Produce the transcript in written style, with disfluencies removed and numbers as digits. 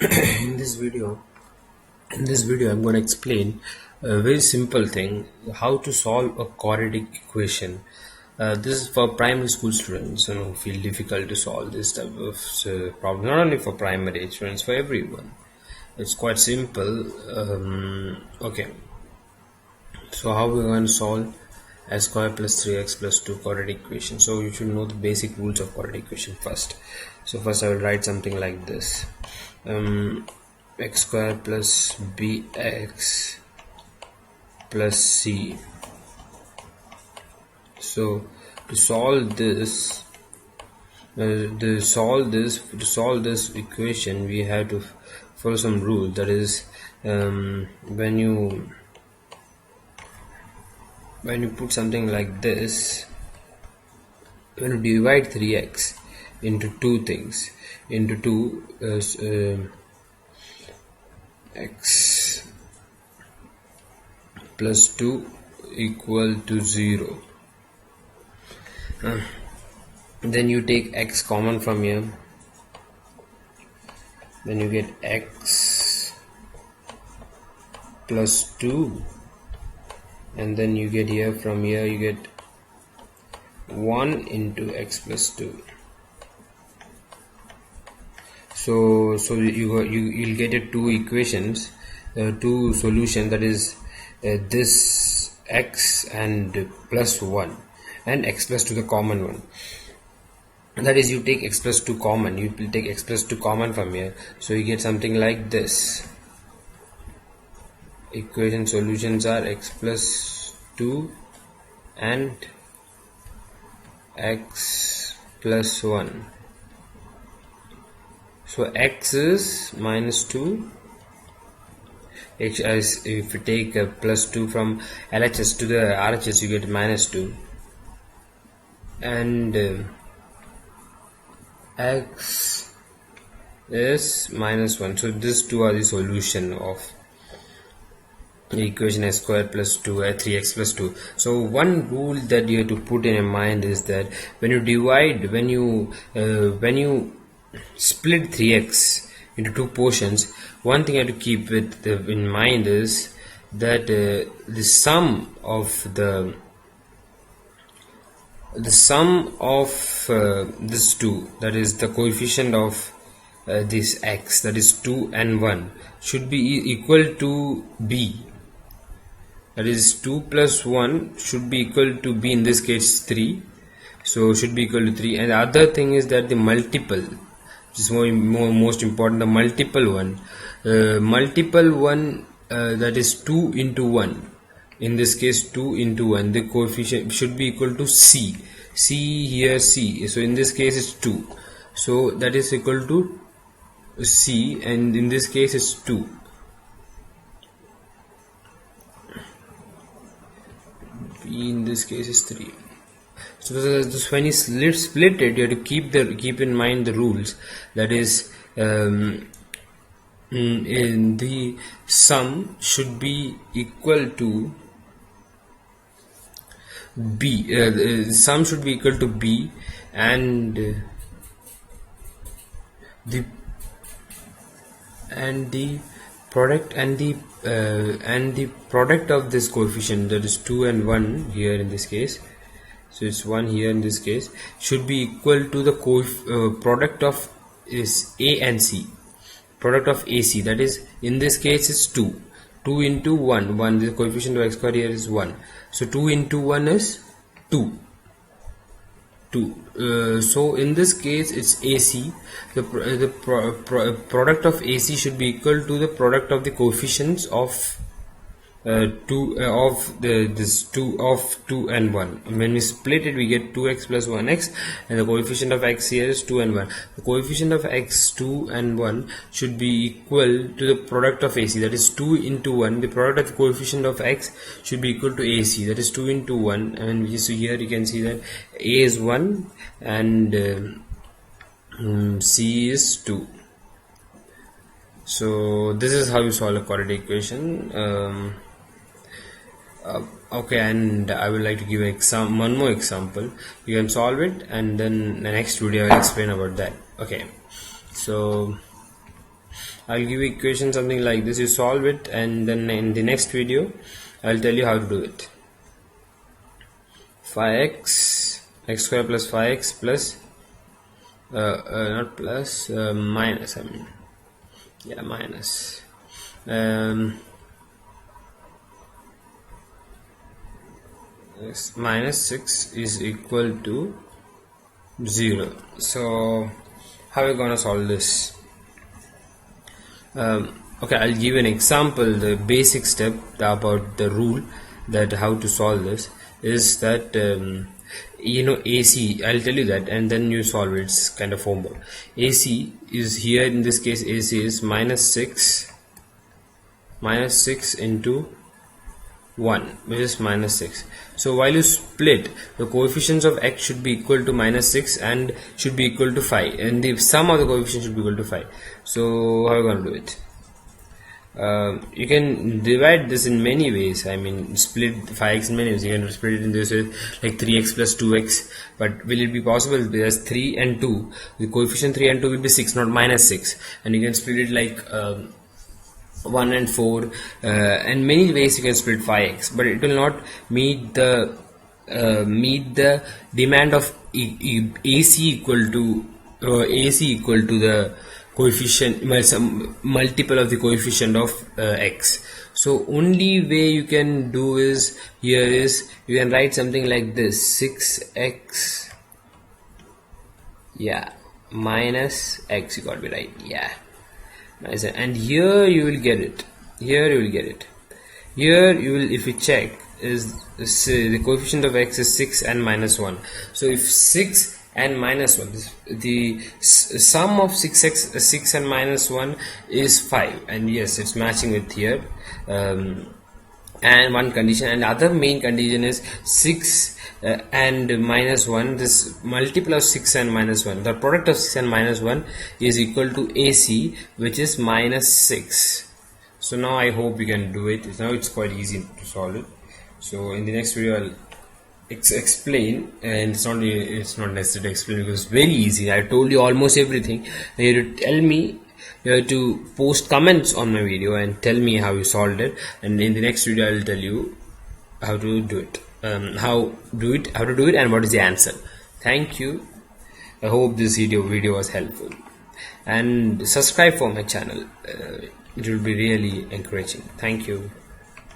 in this video I'm going to explain a very simple thing, how to solve a quadratic equation. This is for primary school students who feel difficult to solve this type of problem, not only for primary students, for everyone. It's quite simple. Okay, so how we're going to solve x square plus 3x plus 2 quadratic equation? So you should know the basic rules of quadratic equation first. So first I will write something like this. X square plus bx plus c. So to solve this to solve this equation, we have to follow some rule. That is, when you put something like this, when you divide 3x into two things, into two x plus 2 equal to 0, then you take x common from here, then you get x plus 2, and then you get here, from here you get 1 into x plus 2. So you'll get two equations, two solutions, that is this x and plus 1 and x plus 2, the common one. That is, you take x plus 2 common, you will take x plus 2 common from here, so you get something like this. Equation solutions are x plus 2 and x plus 1. So x is minus 2. If you take a plus 2 from LHS to the RHS, you get minus 2, and x is minus 1. So these two are the solution of the equation x square plus 2 3x plus 2. So one rule that you have to put in your mind is that when you split 3x into two portions, one thing you have to keep in mind is that the sum of this two, that is the coefficient of this x, that is 2 and 1, should be equal to b. That is 2 plus 1 should be equal to b, in this case 3, so should be equal to 3. And the other thing is that the multiple, which is most important, the multiple one, that is 2 into 1, in this case 2 into 1, the coefficient should be equal to c. Here c, so in this case it's 2, so that is equal to c, and in this case it's 2. B in this case is 3. So when you split it, you have to keep in mind the rules. That is, in the sum should be equal to b. Sum should be equal to b, and the product and the product of this coefficient, that is 2 and 1 here in this case, so it's 1 here in this case, should be equal to the product of is a and c, product of AC, that is in this case is 2 into 1, the coefficient of x square here is 1, so 2 into 1 is 2. So in this case it's AC. The product of AC should be equal to the product of the coefficients of 2 and 1. When we split it, we get 2x plus 1x, and the coefficient of x here is 2 and 1. The coefficient of x, 2 and 1, should be equal to the product of AC, that is 2 into 1. The product of the coefficient of x should be equal to AC, that is 2 into 1, and so here you can see that A is 1 and C is 2. So this is how you solve a quadratic equation. Okay, and I would like to give one more example. You can solve it, and then the next video I'll explain about that. Okay, so I'll give you equation something like this. You solve it, and then in the next video I'll tell you how to do it. 5x x square plus 5x plus not plus minus, I mean, yeah, minus minus 6 is equal to 0. So how are we gonna solve this? Okay, I'll give an example. The basic step about the rule that how to solve this is that AC, I'll tell you that, and then you solve it. It's kind of homework. AC is here, in this case AC is minus 6 into 1, which is minus 6. So while you split, the coefficients of x should be equal to minus 6 and should be equal to 5, and the sum of the coefficients should be equal to 5. So how are you going to do it? You can divide this in many ways. I mean, split 5x in many ways. You can split it in this way, like 3x plus 2x. But will it be possible? Because 3 and 2, the coefficient 3 and 2 will be 6, not minus 6. And you can split it like 1 and 4, and many ways you can split 5x, but it will not meet the demand of AC equal to the coefficient, multiple of the coefficient of x. So only way you can do is, here is, you can write something like this: 6x, yeah, minus x. You got me right, yeah. Nice. And here you will get it. Here you will get it. Here you will, if you check, is the coefficient of x is 6 and minus 1. So if 6 and minus 1, the sum of 6 and minus 1 is 5, and yes, it's matching with here. And one condition, and the other main condition is 6 and minus 1, this multiple of 6 and minus 1, the product of 6 and minus 1 is equal to AC, which is minus 6. So now I hope you can do it. Now it's quite easy to solve it. So in the next video I'll explain, and it's not necessary to explain because it's very easy. I told you almost everything. You have to tell me, you have to post comments on my video and tell me how you solved it, and in the next video I will tell you how to do it, how to do it and what is the answer. Thank you. I hope this video was helpful, and subscribe for my channel. It will be really encouraging. Thank you.